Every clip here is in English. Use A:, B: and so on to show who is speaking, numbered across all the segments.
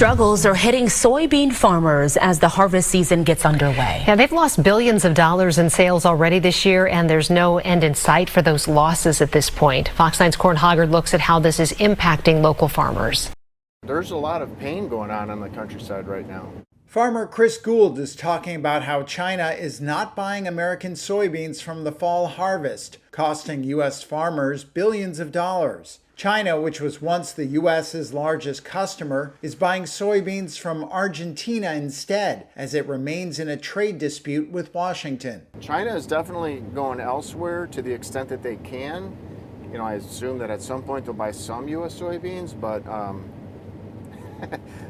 A: Struggles are hitting soybean farmers as the harvest season gets underway.
B: Yeah, they've lost billions of dollars in sales already this year, and there's no end in sight for those losses at this point. Fox 9's Corn Hoggard looks at how this is impacting local farmers.
C: There's a lot of pain going on the countryside right now.
D: Farmer Chris Gould is talking about how China is not buying American soybeans from the fall harvest, costing U.S. farmers billions of dollars. China, which was once the U.S.'s largest customer, is buying soybeans from Argentina instead, as it remains in a trade dispute with Washington.
C: China is definitely going elsewhere to the extent that they can. I assume that at some point they'll buy some U.S. soybeans, but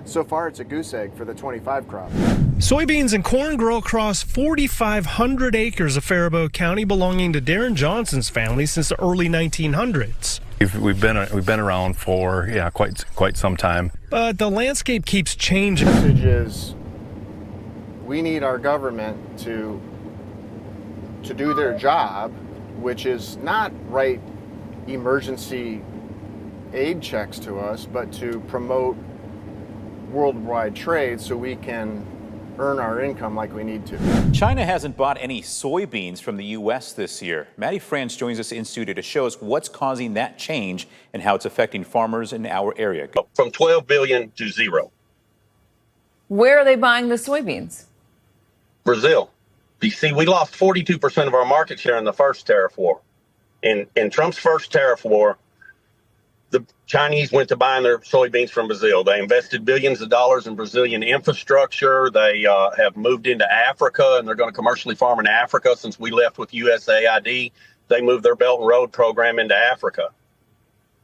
C: so far it's a goose egg for the 25 crop.
E: Soybeans and corn grow across 4,500 acres of Faribault County, belonging to Darren Johnson's family since the early 1900s.
F: We've been around for quite some time.
E: But the landscape keeps changing.
C: The message is we need our government to do their job, which is not write emergency aid checks to us, but to promote worldwide trade so we can earn our income like we need to.
G: China hasn't bought any soybeans from the U.S. this year. Maddie France joins us in studio to show us what's causing that change and how it's affecting farmers in our area.
H: From 12 billion to zero.
I: Where are they buying the soybeans?
H: Brazil. You see, we lost 42% of our market share in the first tariff war. In Trump's first tariff war, the Chinese went to buying their soybeans from Brazil. They invested billions of dollars in Brazilian infrastructure. They have moved into Africa, and they're going to commercially farm in Africa. Since we left with USAID, they moved their Belt and Road program into Africa.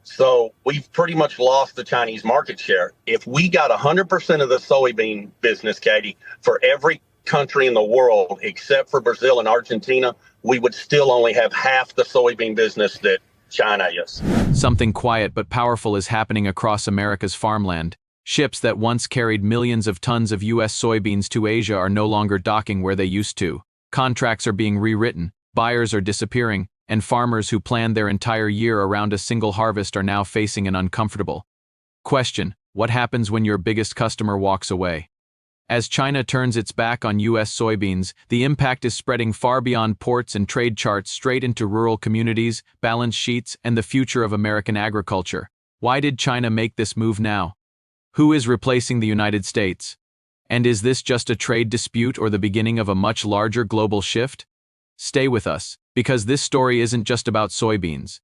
H: So we've pretty much lost the Chinese market share. If we got 100% of the soybean business, Katie, for every country in the world except for Brazil and Argentina, we would still only have half the soybean business that China is.
J: Something quiet but powerful is happening across America's farmland. Ships that once carried millions of tons of U.S. soybeans to Asia are no longer docking where they used to. Contracts are being rewritten, buyers are disappearing, and farmers who planned their entire year around a single harvest are now facing an uncomfortable question: what happens when your biggest customer walks away? As China turns its back on U.S. soybeans, the impact is spreading far beyond ports and trade charts straight into rural communities, balance sheets, and the future of American agriculture. Why did China make this move now? Who is replacing the United States? And is this just a trade dispute or the beginning of a much larger global shift? Stay with us, because this story isn't just about soybeans.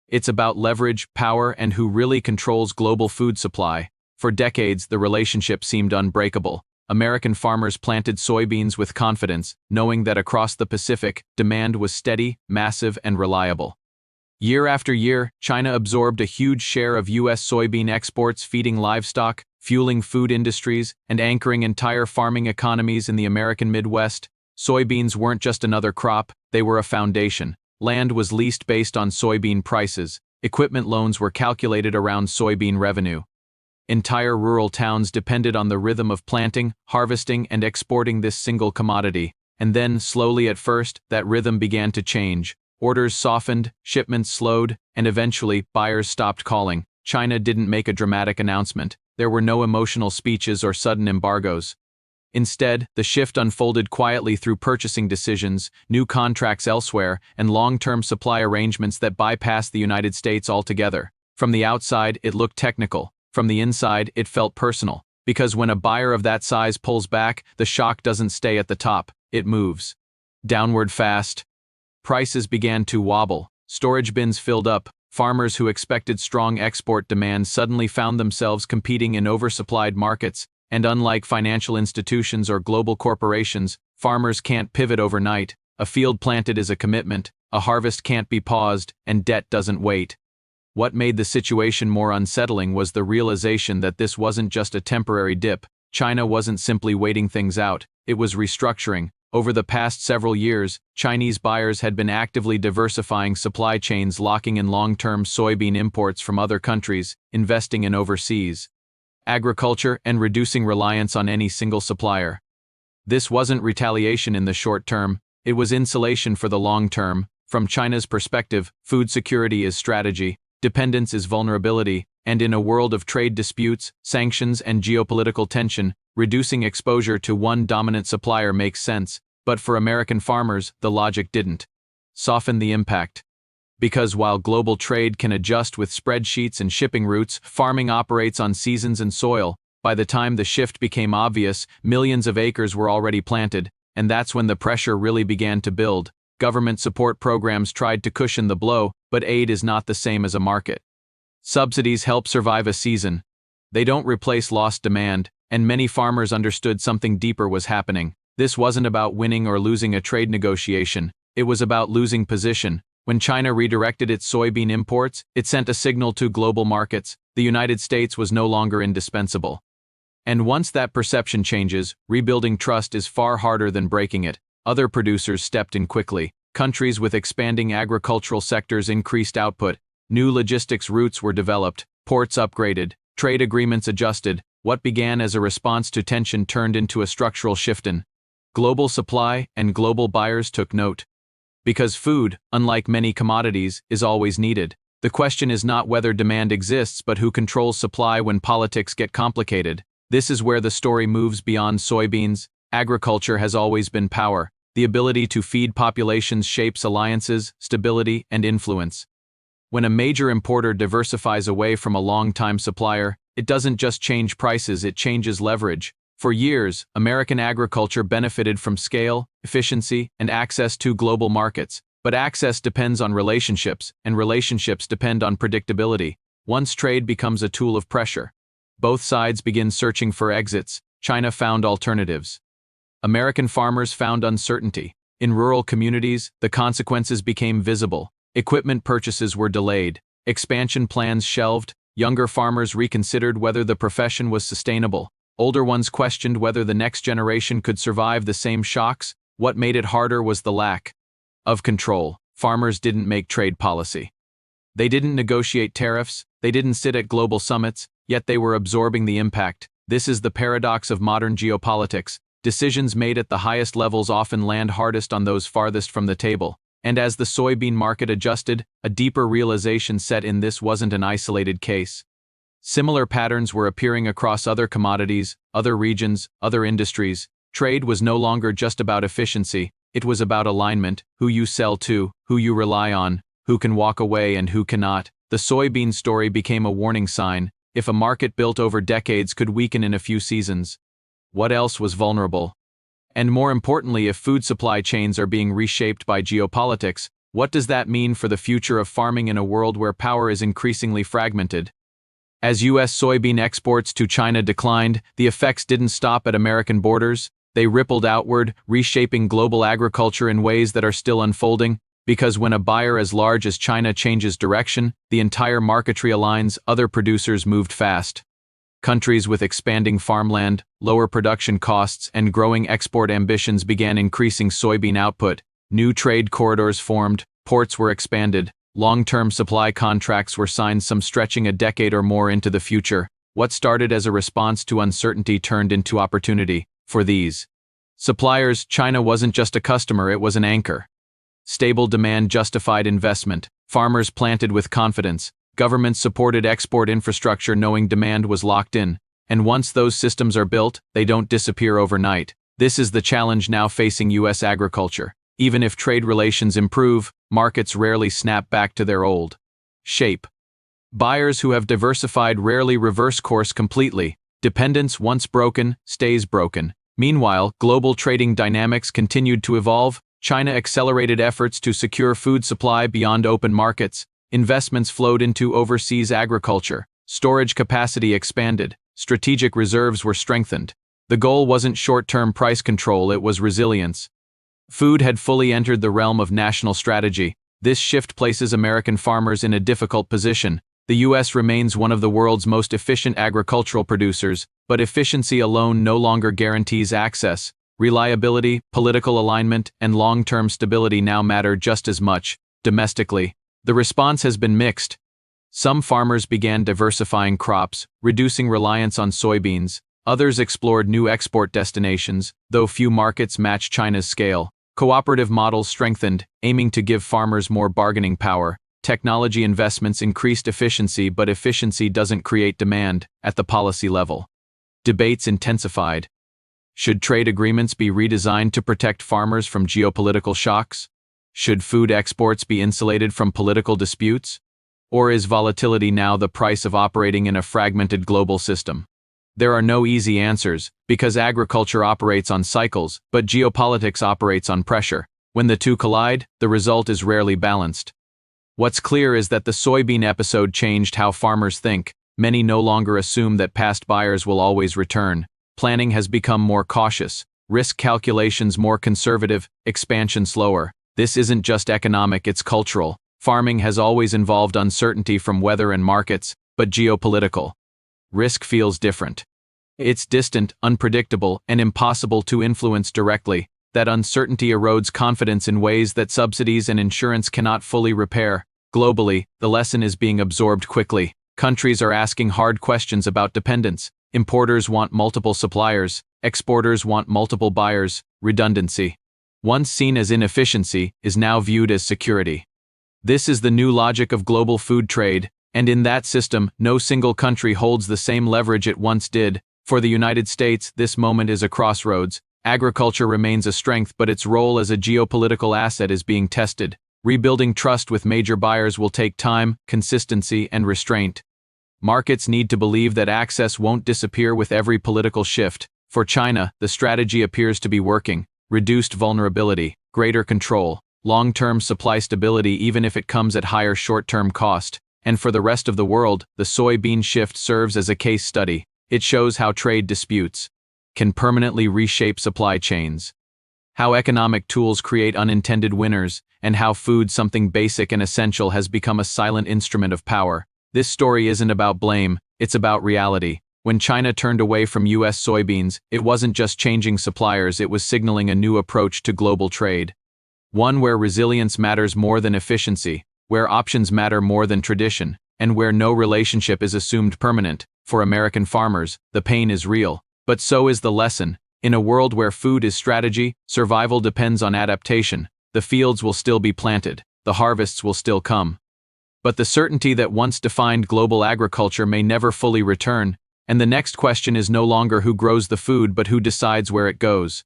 J: It's about leverage, power, and who really controls global food supply. For decades, the relationship seemed unbreakable. American farmers planted soybeans with confidence, knowing that across the Pacific, demand was steady, massive, and reliable. Year after year, China absorbed a huge share of U.S. soybean exports, feeding livestock, fueling food industries, and anchoring entire farming economies in the American Midwest. Soybeans weren't just another crop, they were a foundation. Land was leased based on soybean prices. Equipment loans were calculated around soybean revenue. Entire rural towns depended on the rhythm of planting, harvesting, and exporting this single commodity. And then, slowly at first, that rhythm began to change. Orders softened, shipments slowed, and eventually, buyers stopped calling. China didn't make a dramatic announcement. There were no emotional speeches or sudden embargoes. Instead, the shift unfolded quietly through purchasing decisions, new contracts elsewhere, and long-term supply arrangements that bypassed the United States altogether. From the outside, it looked technical. From the inside, it felt personal, because when a buyer of that size pulls back, the shock doesn't stay at the top, it moves downward fast. Prices began to wobble, storage bins filled up, farmers who expected strong export demand suddenly found themselves competing in oversupplied markets, and unlike financial institutions or global corporations, farmers can't pivot overnight. A field planted is a commitment, a harvest can't be paused, and debt doesn't wait. What made the situation more unsettling was the realization that this wasn't just a temporary dip. China wasn't simply waiting things out, it was restructuring. Over the past several years, Chinese buyers had been actively diversifying supply chains, locking in long-term soybean imports from other countries, investing in overseas agriculture, and reducing reliance on any single supplier. This wasn't retaliation in the short term, it was insulation for the long term. From China's perspective, food security is strategy. Dependence is vulnerability, and in a world of trade disputes, sanctions, and geopolitical tension, reducing exposure to one dominant supplier makes sense, but for American farmers, the logic didn't. Soften the impact. Because while global trade can adjust with spreadsheets and shipping routes, farming operates on seasons and soil. By the time the shift became obvious, millions of acres were already planted, and that's when the pressure really began to build. Government support programs tried to cushion the blow, but aid is not the same as a market. Subsidies help survive a season. They don't replace lost demand, and many farmers understood something deeper was happening. This wasn't about winning or losing a trade negotiation. It was about losing position. When China redirected its soybean imports, it sent a signal to global markets. The United States was no longer indispensable. And once that perception changes, rebuilding trust is far harder than breaking it. Other producers stepped in quickly. Countries with expanding agricultural sectors increased output. New logistics routes were developed, ports upgraded, trade agreements adjusted. What began as a response to tension turned into a structural shift in global supply, and global buyers took note. Because food, unlike many commodities, is always needed. The question is not whether demand exists but who controls supply when politics get complicated. This is where the story moves beyond soybeans. Agriculture has always been power. The ability to feed populations shapes alliances, stability, and influence. When a major importer diversifies away from a long-time supplier, it doesn't just change prices, it changes leverage. For years, American agriculture benefited from scale, efficiency, and access to global markets. But access depends on relationships, and relationships depend on predictability. Once trade becomes a tool of pressure, both sides begin searching for exits. China found alternatives. American farmers found uncertainty. In rural communities, the consequences became visible. Equipment purchases were delayed. Expansion plans shelved. Younger farmers reconsidered whether the profession was sustainable. Older ones questioned whether the next generation could survive the same shocks. What made it harder was the lack of control. Farmers didn't make trade policy. They didn't negotiate tariffs. They didn't sit at global summits, yet they were absorbing the impact. This is the paradox of modern geopolitics. Decisions made at the highest levels often land hardest on those farthest from the table. And as the soybean market adjusted, a deeper realization set in: this wasn't an isolated case. Similar patterns were appearing across other commodities, other regions, other industries. Trade was no longer just about efficiency, it was about alignment: who you sell to, who you rely on, who can walk away and who cannot. The soybean story became a warning sign. If a market built over decades could weaken in a few seasons, what else was vulnerable? And more importantly, if food supply chains are being reshaped by geopolitics, what does that mean for the future of farming in a world where power is increasingly fragmented? As U.S. soybean exports to China declined, the effects didn't stop at American borders. They rippled outward, reshaping global agriculture in ways that are still unfolding. Because when a buyer as large as China changes direction, the entire market realigns. Other producers moved fast. Countries with expanding farmland, lower production costs, and growing export ambitions began increasing soybean output. New trade corridors formed, ports were expanded, long-term supply contracts were signed, some stretching a decade or more into the future. What started as a response to uncertainty turned into opportunity. For these suppliers, China wasn't just a customer, it was an anchor. Stable demand justified investment. Farmers planted with confidence. Governments supported export infrastructure knowing demand was locked in. And once those systems are built, they don't disappear overnight. This is the challenge now facing U.S. agriculture. Even if trade relations improve, markets rarely snap back to their old shape. Buyers who have diversified rarely reverse course completely. Dependence, once broken, stays broken. Meanwhile, global trading dynamics continued to evolve. China accelerated efforts to secure food supply beyond open markets. Investments flowed into overseas agriculture. Storage capacity expanded. Strategic reserves were strengthened. The goal wasn't short-term price control, it was resilience. Food had fully entered the realm of national strategy. This shift places American farmers in a difficult position. The U.S. remains one of the world's most efficient agricultural producers, but efficiency alone no longer guarantees access. Reliability, political alignment, and long-term stability now matter just as much. Domestically, the response has been mixed. Some farmers began diversifying crops, reducing reliance on soybeans. Others explored new export destinations, though few markets match China's scale. Cooperative models strengthened, aiming to give farmers more bargaining power. technology investments increased efficiency, but efficiency doesn't create demand at the policy level. Debates intensified. Should trade agreements be redesigned to protect farmers from geopolitical shocks? Should food exports be insulated from political disputes? Or is volatility now the price of operating in a fragmented global system? There are no easy answers, because agriculture operates on cycles, but geopolitics operates on pressure. When the two collide, the result is rarely balanced. What's clear is that the soybean episode changed how farmers think. Many no longer assume that past buyers will always return. Planning has become more cautious, risk calculations more conservative, expansion slower. This isn't just economic, it's cultural. Farming has always involved uncertainty from weather and markets, but geopolitical risk feels different. It's distant, unpredictable, and impossible to influence directly. That uncertainty erodes confidence in ways that subsidies and insurance cannot fully repair. Globally, the lesson is being absorbed quickly. Countries are asking hard questions about dependence. Importers want multiple suppliers. Exporters want multiple buyers. Redundancy, once seen as inefficiency, is now viewed as security. This is the new logic of global food trade, and in that system, no single country holds the same leverage it once did. For the United States, this moment is a crossroads. Agriculture remains a strength, but its role as a geopolitical asset is being tested. Rebuilding trust with major buyers will take time, consistency, and restraint. Markets need to believe that access won't disappear with every political shift. For China, the strategy appears to be working. Reduced vulnerability, greater control, long-term supply stability even if it comes at higher short-term cost. And for the rest of the world, the soybean shift serves as a case study. It shows how trade disputes can permanently reshape supply chains, how economic tools create unintended winners, and how food, something basic and essential, has become a silent instrument of power. This story isn't about blame, it's about reality. When China turned away from U.S. soybeans, it wasn't just changing suppliers, it was signaling a new approach to global trade. One where resilience matters more than efficiency, where options matter more than tradition, and where no relationship is assumed permanent. For American farmers, the pain is real. But so is the lesson. In a world where food is strategy, survival depends on adaptation. The fields will still be planted, the harvests will still come. But the certainty that once defined global agriculture may never fully return, and the next question is no longer who grows the food but who decides where it goes.